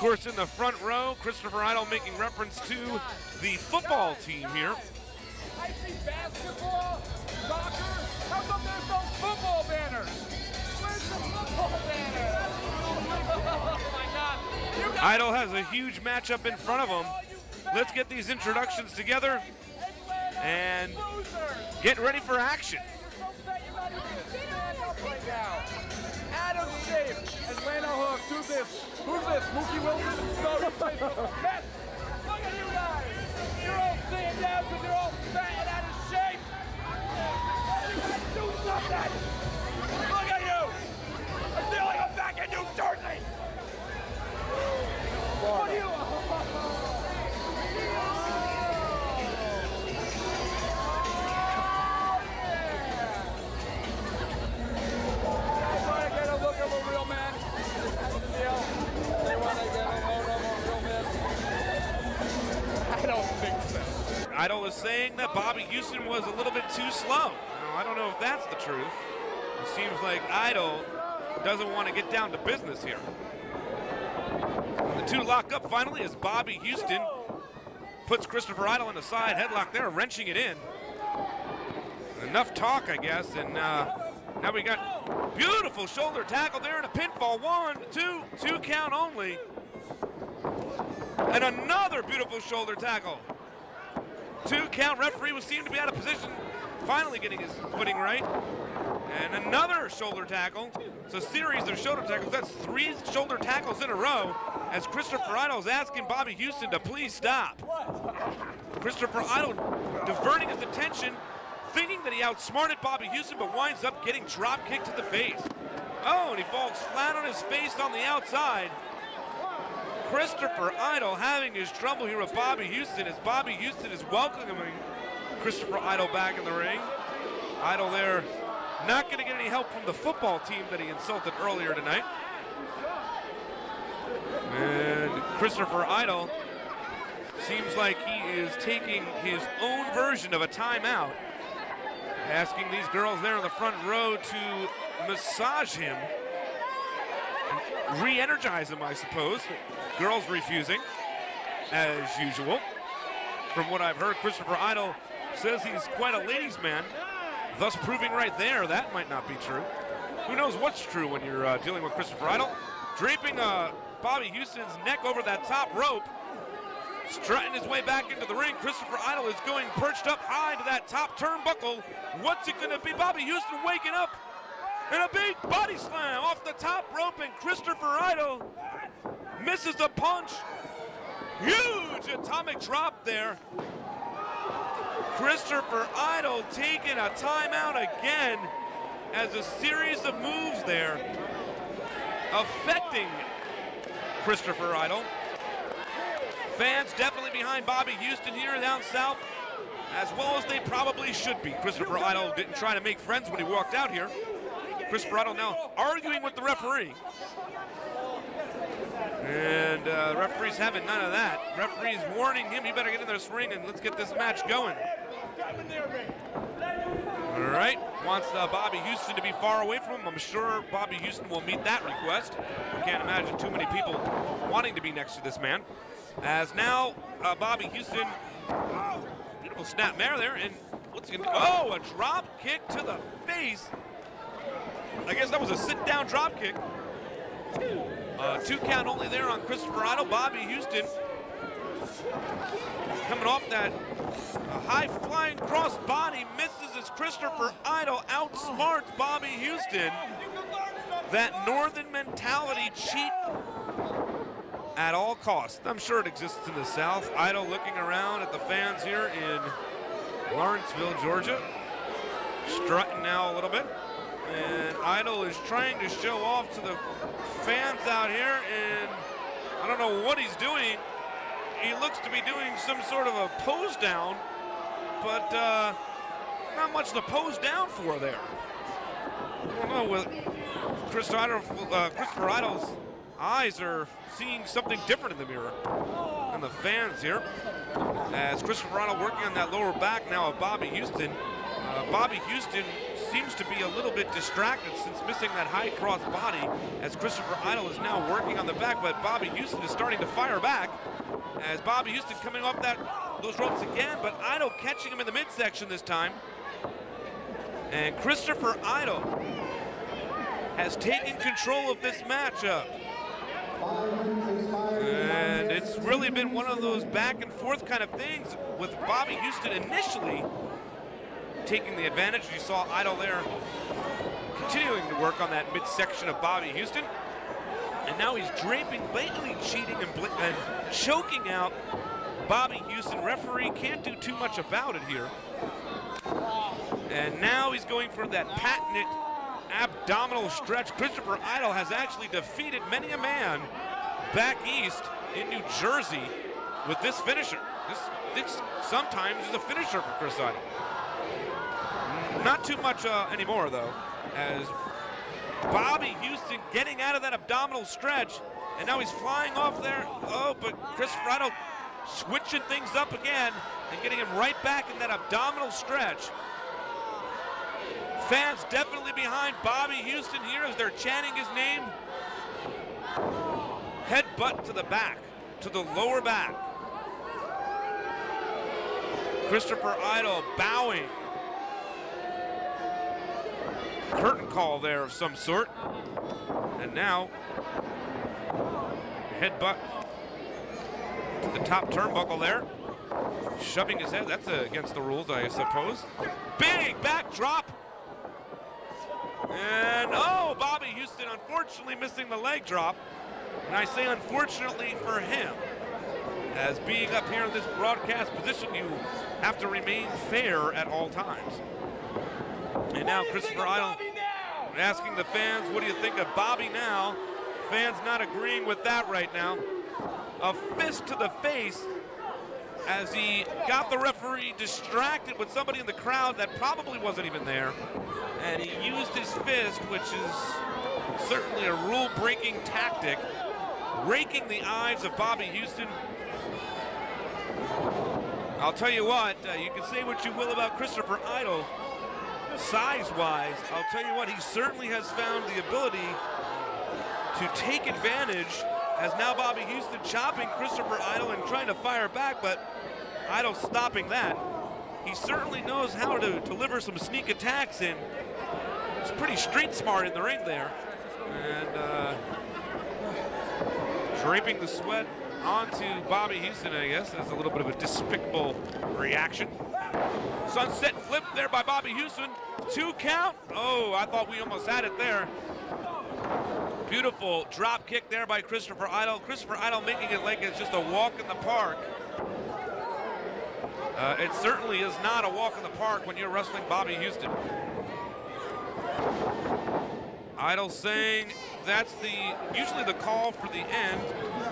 course, in the front row, Christopher Idol making reference to the football team here. I see basketball, soccer. How come there's no football banners? Where's the football banner? Oh my God. Idol has a huge matchup in front of him. Let's get these introductions together and get ready for action. Adam Shape, Atlanta Hawks. Who's this? Who's this? Mookie Wilson? No, he plays for the Mets. Look at you guys. You're all sitting down because you're all fat and out of shape. You gotta do something. Look at you. I feel like I'm back in New Jersey. What are you? I don't think so. Idol is saying that Bobby Houston was a little bit too slow. Now, I don't know if that's the truth. It seems like Idol doesn't want to get down to business here. The two lock up finally as Bobby Houston puts Christopher Idol in the side headlock there, wrenching it in. Enough talk, I guess, and now we got beautiful shoulder tackle there and a pinfall. 1, 2 count only. And another beautiful shoulder tackle. 2 count. Referee was seemed to be out of position, finally getting his footing right. And another shoulder tackle. It's a series of shoulder tackles. That's 3 shoulder tackles in a row as Christopher Idol is asking Bobby Houston to please stop. Christopher Idol diverting his attention, thinking that he outsmarted Bobby Houston, but winds up getting drop kicked to the face. Oh, and he falls flat on his face on the outside. Christopher Idol having his trouble here with Bobby Houston as Bobby Houston is welcoming Christopher Idol back in the ring. Idol there not going to get any help from the football team that he insulted earlier tonight. And Christopher Idol seems like he is taking his own version of a timeout, asking these girls there in the front row to massage him, re-energize him, I suppose. Girls refusing, as usual. From what I've heard, Christopher Idol says he's quite a ladies' man, thus proving right there that might not be true. Who knows what's true when you're dealing with Christopher Idol? Draping Bobby Houston's neck over that top rope, strutting his way back into the ring. Christopher Idol is going perched up high to that top turnbuckle. What's it going to be? Bobby Houston waking up, and a big body slam off the top rope, and Christopher Idol misses a punch. Huge atomic drop there. Christopher Idol taking a timeout again as a series of moves there affecting Christopher Idol. Fans definitely behind Bobby Houston here down south, as well as they probably should be. Christopher Idol didn't try to make friends when he walked out here. Christopher Idol now arguing with the referee. And the referee's having none of that. Referee's warning him, he better get in this ring and let's get this match going. All right, wants Bobby Houston to be far away from him. I'm sure Bobby Houston will meet that request. I can't imagine too many people wanting to be next to this man. As now Bobby Houston, beautiful snap mare there, and what's he gonna do? Oh, a drop kick to the face. I guess that was a sit-down drop kick. 2 count only there on Christopher Idol. Bobby Houston coming off that high-flying cross body, misses as Christopher Idol outsmarts Bobby Houston. That northern mentality, cheat at all costs. I'm sure it exists in the South. Idol looking around at the fans here in Lawrenceville, Georgia. Strutting now a little bit. And Idol is trying to show off to the fans out here, and I don't know what he's doing. He looks to be doing some sort of a pose down, but not much to pose down for there. I don't know, with Christopher Idol's eyes are seeing something different in the mirror than the fans here. As Christopher Idol working on that lower back now of Bobby Houston. Bobby Houston seems to be a little bit distracted since missing that high cross body, as Christopher Idol is now working on the back, but Bobby Houston is starting to fire back as Bobby Houston coming off those ropes again, but Idol catching him in the midsection this time. And Christopher Idol has taken control of this matchup. And it's really been one of those back and forth kind of things, with Bobby Houston initially taking the advantage. You saw Idol there continuing to work on that midsection of Bobby Houston. And now he's draping, blatantly cheating and choking out Bobby Houston. Referee can't do too much about it here. And now he's going for that patented abdominal stretch. Christopher Idol has actually defeated many a man back east in New Jersey with this finisher. This sometimes is a finisher for Chris Idol. Not too much anymore, though, as Bobby Houston getting out of that abdominal stretch, and now he's flying off there. Oh, but Christopher Idol switching things up again and getting him right back in that abdominal stretch. Fans definitely behind Bobby Houston here as they're chanting his name. Headbutt to the back, to the lower back. Christopher Idol bowing. Curtain call there of some sort. And now, headbutt to the top turnbuckle there. Shoving his head, that's against the rules, I suppose. Big backdrop. And oh, Bobby Houston unfortunately missing the leg drop. And I say unfortunately for him, as being up here in this broadcast position, you have to remain fair at all times. And now Christopher Idol asking the fans, what do you think of Bobby now? Fans not agreeing with that right now. A fist to the face as he got the referee distracted with somebody in the crowd that probably wasn't even there. And he used his fist, which is certainly a rule-breaking tactic, raking the eyes of Bobby Houston. I'll tell you what, you can say what you will about Christopher Idol, size-wise. I'll tell you what, he certainly has found the ability to take advantage, as now Bobby Houston chopping Christopher Idol and trying to fire back, but Idol stopping that. He certainly knows how to deliver some sneak attacks, and he's pretty street smart in the ring there. And draping the sweat onto Bobby Houston, I guess. That's a little bit of a despicable reaction. Sunset flip there by Bobby Houston. 2 count. Oh, I thought we almost had it there. Beautiful drop kick there by Christopher Idol. Christopher Idol making it like it's just a walk in the park. It certainly is not a walk in the park when you're wrestling Bobby Houston. Idol saying that's usually the call for the end,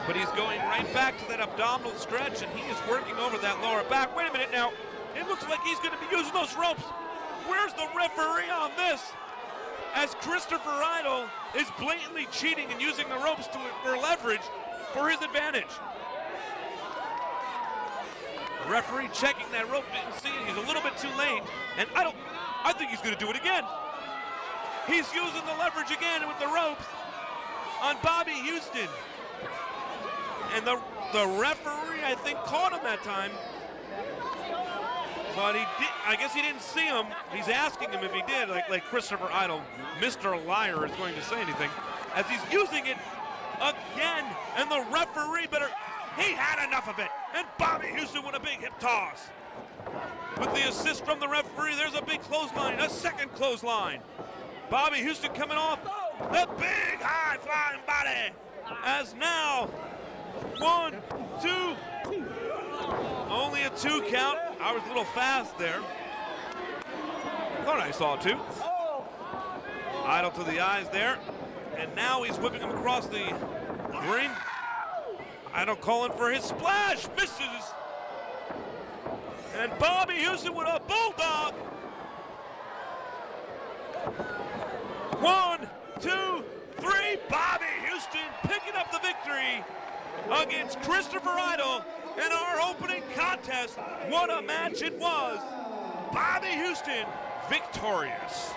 but he's going right back to that abdominal stretch, and he is working over that lower back. Wait a minute now. It looks like he's going to be using those ropes. Where's the referee on this? As Christopher Idol is blatantly cheating and using the ropes for leverage for his advantage. The referee checking that rope, didn't see it. He's a little bit too late. And I think he's going to do it again. He's using the leverage again with the ropes on Bobby Houston. And the referee, I think, caught him that time. But I guess he didn't see him. He's asking him if he did, like Christopher Idol, Mr. Liar, is going to say anything, as he's using it again, and the referee he had enough of it, and Bobby Houston with a big hip toss. With the assist from the referee, there's a big clothesline, a second clothesline. Bobby Houston coming off the big high flying body, as now 1, 2, only a 2 count. I was a little fast there. Thought I saw 2. Idol to the eyes there. And now he's whipping him across the ring. Idol calling for his splash. Misses. And Bobby Houston with a bulldog. 1, 2, 3. Bobby Houston picking up the victory against Christopher Idol in our opening contest. What a match it was. Bobby Houston victorious.